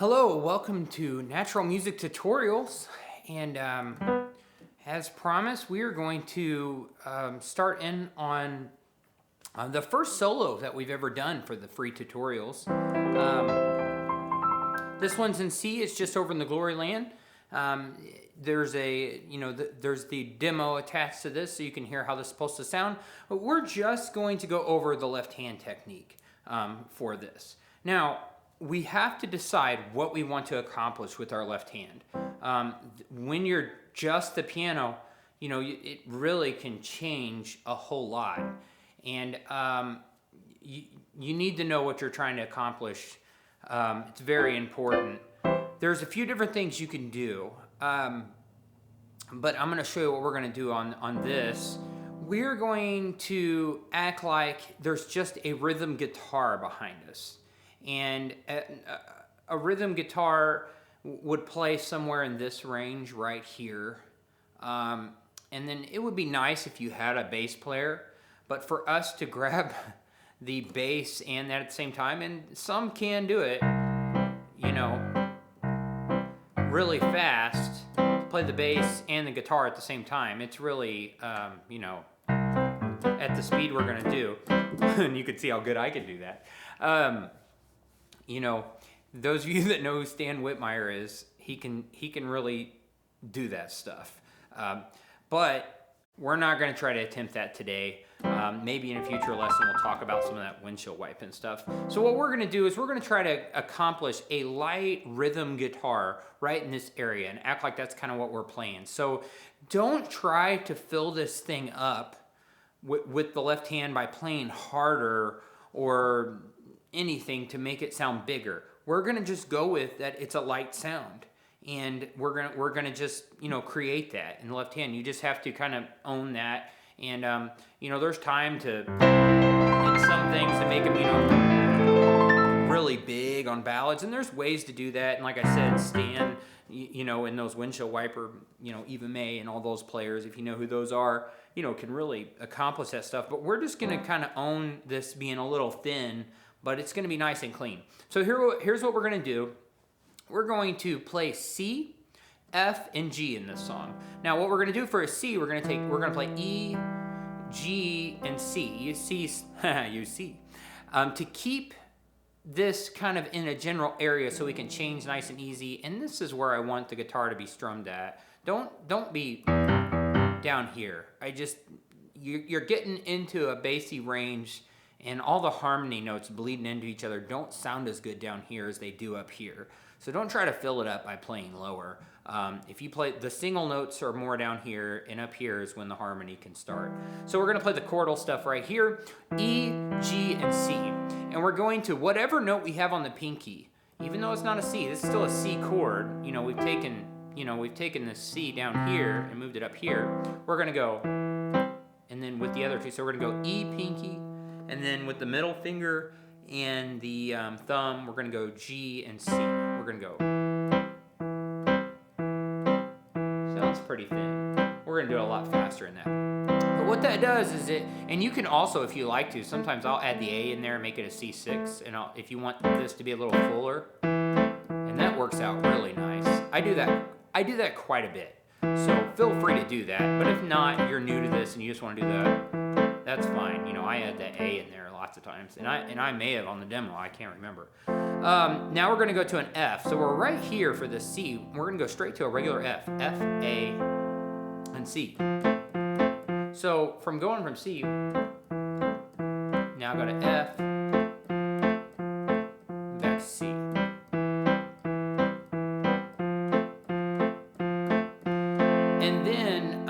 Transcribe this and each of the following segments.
Hello, welcome to Natural Music Tutorials. And as promised, we are going to start in on the first solo that we've ever done for the free tutorials. This one's in C, it's just over in the Glory Land. There's there's the demo attached to this so you can hear how this is supposed to sound. But we're just going to go over the left hand technique for this. Now, we have to decide what we want to accomplish with our left hand. When you're just the piano, it really can change a whole lot. And you need to know what you're trying to accomplish. It's very important. There's a few different things you can do, but I'm going to show you what we're going to do on this. We're going to act like there's just a rhythm guitar behind us. And a rhythm guitar would play somewhere in this range right here. And then it would be nice if you had a bass player, but for us to grab the bass and that at the same time, and some can do it, really fast, play the bass and the guitar at the same time. It's really, at the speed we're gonna do, and you can see how good I can do that. Those of you that know who Stan Whitmire is, he can really do that stuff. But we're not going to try to attempt that today. Maybe in a future lesson we'll talk about some of that windshield wipe and stuff. So what we're going to do is we're going to try to accomplish a light rhythm guitar right in this area and act like that's kind of what we're playing. So don't try to fill this thing up with the left hand by playing harder or anything to make it sound bigger. We're gonna just go with that. It's a light sound, and we're gonna just create that in the left hand. You just have to kind of own that, and there's time to in some things to make them really big on ballads, and there's ways to do that. And like I said, Stan, in those windshield wiper, Eva May and all those players, if you know who those are, can really accomplish that stuff. But we're just gonna kind of own this being a little thin, but it's going to be nice and clean. So here's what we're going to do. We're going to play C, F, and G in this song. Now, what we're going to do for a C, we're going to play E, G, and C. You see, to keep this kind of in a general area so we can change nice and easy. And this is where I want the guitar to be strummed at. Don't be down here. You're getting into a bassy range, and all the harmony notes bleeding into each other don't sound as good down here as they do up here. So don't try to fill it up by playing lower. If you play, the single notes are more down here, and up here is when the harmony can start. So we're gonna play the chordal stuff right here, E, G, and C. And we're going to whatever note we have on the pinky. Even though it's not a C, this is still a C chord. We've taken this C down here and moved it up here. We're gonna go, and then with the other two, so we're gonna go E, pinky, and then with the middle finger and the thumb, we're going to go G and C. We're going to go. Sounds pretty thin. We're going to do it a lot faster in that. But what that does is and you can also, if you like to, sometimes I'll add the A in there and make it a C6. And if you want this to be a little fuller, and that works out really nice. I do that quite a bit. So feel free to do that. But if not, you're new to this and you just want to do that, that's fine. I add that A in there lots of times, and I may have on the demo. I can't remember. Now we're going to go to an F. So we're right here for the C. We're going to go straight to a regular F. F, A, and C. So going from C, now go to F, back to C. And then,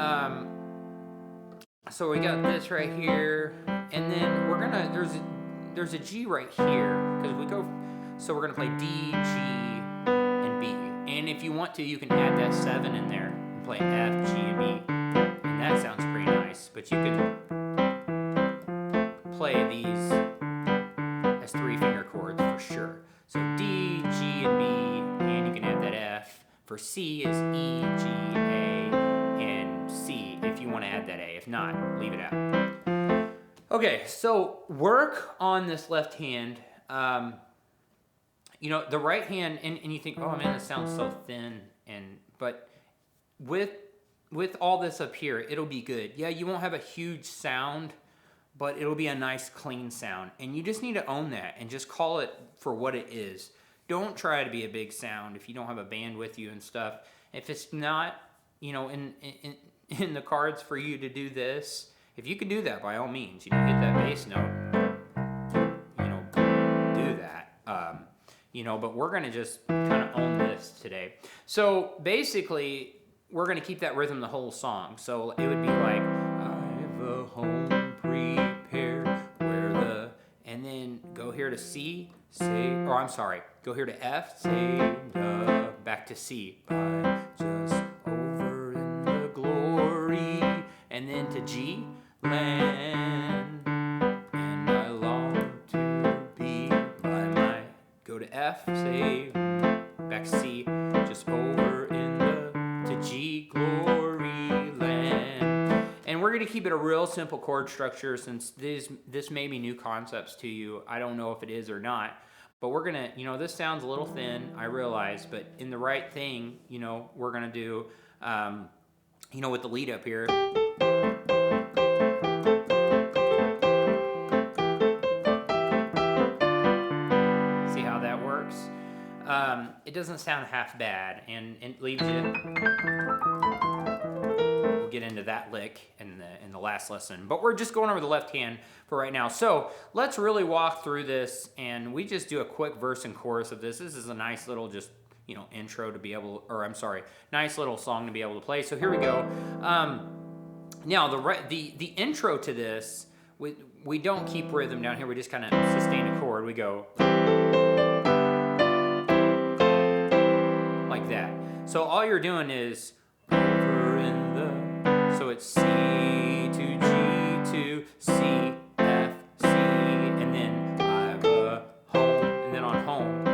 so we got this right here. And then we're gonna, there's a G right here, because so we're gonna play D, G, and B. And if you want to, you can add that 7 in there and play F, G, and B. And that sounds pretty nice, but you can play these as 3-finger chords for sure. So D, G, and B, and you can add that F. For C is E, G, A, and C if you want to add that A. If not, leave it out. Okay, so work on this left hand. you know, the right hand, and you think, oh man, this sounds so thin, but with all this up here, it'll be good. Yeah, you won't have a huge sound, but it'll be a nice clean sound. And you just need to own that and just call it for what it is. Don't try to be a big sound if you don't have a band with you and stuff. If it's not, you know, in the cards for you to do this, if you can do that, by all means, you know, hit that bass note, you know, do that. You know, but we're going to just kind of own this today. So basically, we're going to keep that rhythm the whole song. So it would be like, I've a home prepared where the, and then go here to C, say, or I'm sorry, go here to F, say, back to C, by just over in the glory, and then to G, land, and I long to be by my, go to F, say, back to C, just over in the, to G, glory land. And we're going to keep it a real simple chord structure, since this may be new concepts to you. I don't know if it is or not. But we're going to, you know, this sounds a little thin, I realize, but in the right thing, you know, we're going to do, you know, with the lead up here. See how that works? It doesn't sound half bad, and it leaves you. We'll get into that lick in the last lesson, but we're just going over the left hand for right now. So let's really walk through this, and we just do a quick verse and chorus of this. This is a nice little just, you know, intro to be able, or I'm sorry, nice little song to be able to play. So here we go. Now the intro to this, we don't keep rhythm down here. We just kind of sustain a chord. We go like that. So all you're doing is over in the, so it's C to G to C, F, C, and then I've a home, and then on home.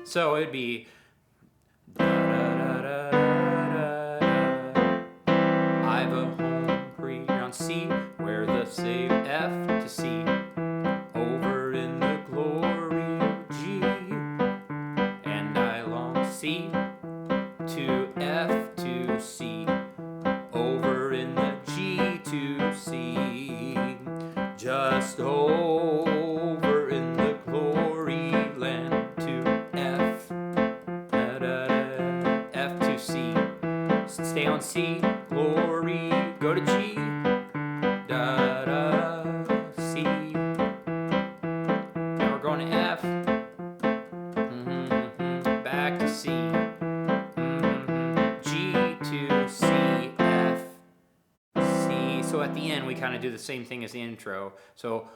So it'd be da, da, da, da, da, da. I've a home pre on C, where the save F to C, over in the glory G, and I long C to F to C, over in the G to C, just over in the glory land to F, da, da, da, F to C, stay on C, glory, go to G, da, da, C, now we're going to F, back to C, G to C, F, C. So at the end we kind of do the same thing as the intro. So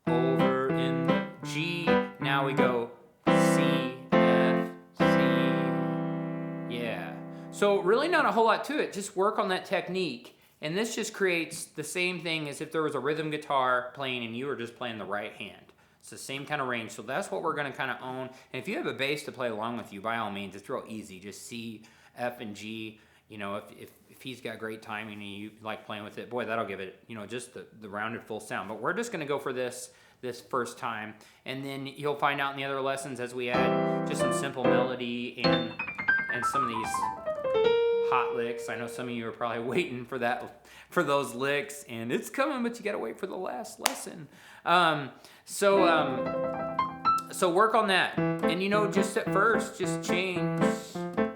over in the G, now we go C, F, C. Yeah. So really not a whole lot to it. Just work on that technique. And this just creates the same thing as if there was a rhythm guitar playing and you were just playing the right hand. It's the same kind of range. So that's what we're going to kind of own. And if you have a bass to play along with you, by all means, it's real easy. Just C, F, and G. You know, if he's got great timing and you like playing with it, boy, that'll give it, you know, just the rounded full sound. But we're just going to go for this first time. And then you'll find out in the other lessons as we add just some simple melody and some of these hot licks. I know some of you are probably waiting for those licks, and it's coming, but you got to wait for the last lesson. So work on that. And, you know, just at first, just change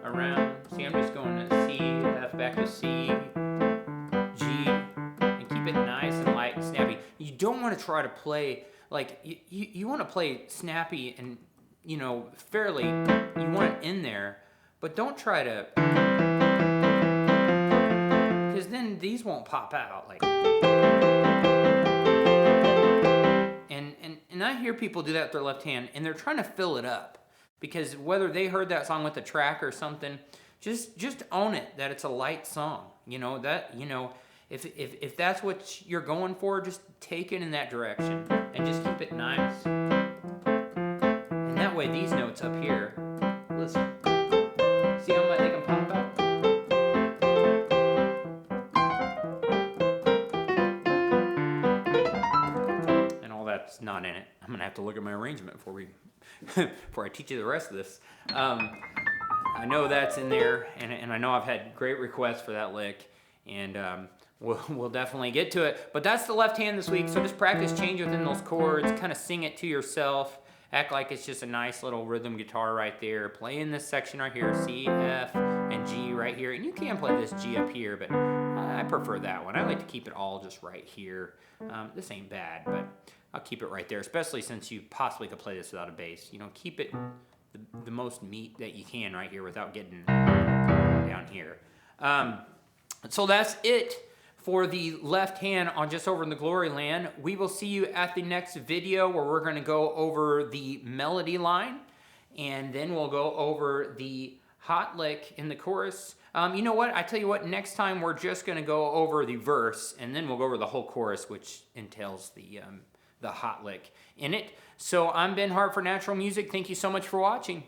around. See, I'm just going to C, F, back to C, G, and keep it nice and light and snappy. You don't want to try to play, like, you want to play snappy and, you know, fairly, you want it in there, but don't try to, because then these won't pop out, like. And I hear people do that with their left hand, and they're trying to fill it up, because whether they heard that song with the track or something, just own it that it's a light song. You know that, you know, if that's what you're going for, just take it in that direction and just keep it nice. And that way, these notes up here, listen. See how much they can pop out? not in it. I'm gonna have to look at my arrangement before I teach you the rest of this. I know that's in there, and I know I've had great requests for that lick, and we'll definitely get to it. But that's the left hand this week, so just practice change within those chords, kind of sing it to yourself, act like it's just a nice little rhythm guitar right there. Play in this section right here, C, F, and G right here, and you can play this G up here, but I prefer that one. I like to keep it all just right here. This ain't bad, but I'll keep it right there, especially since you possibly could play this without a bass. You know, keep it the most meat that you can right here without getting down here. So that's it for the left hand on Just Over in the Glory Land. We will see you at the next video where we're going to go over the melody line, and then we'll go over the hot lick in the chorus. You know what? I tell you what, next time we're just going to go over the verse, and then we'll go over the whole chorus, which entails the hot lick in it. So I'm Ben Hart for Natural Music. Thank you so much for watching.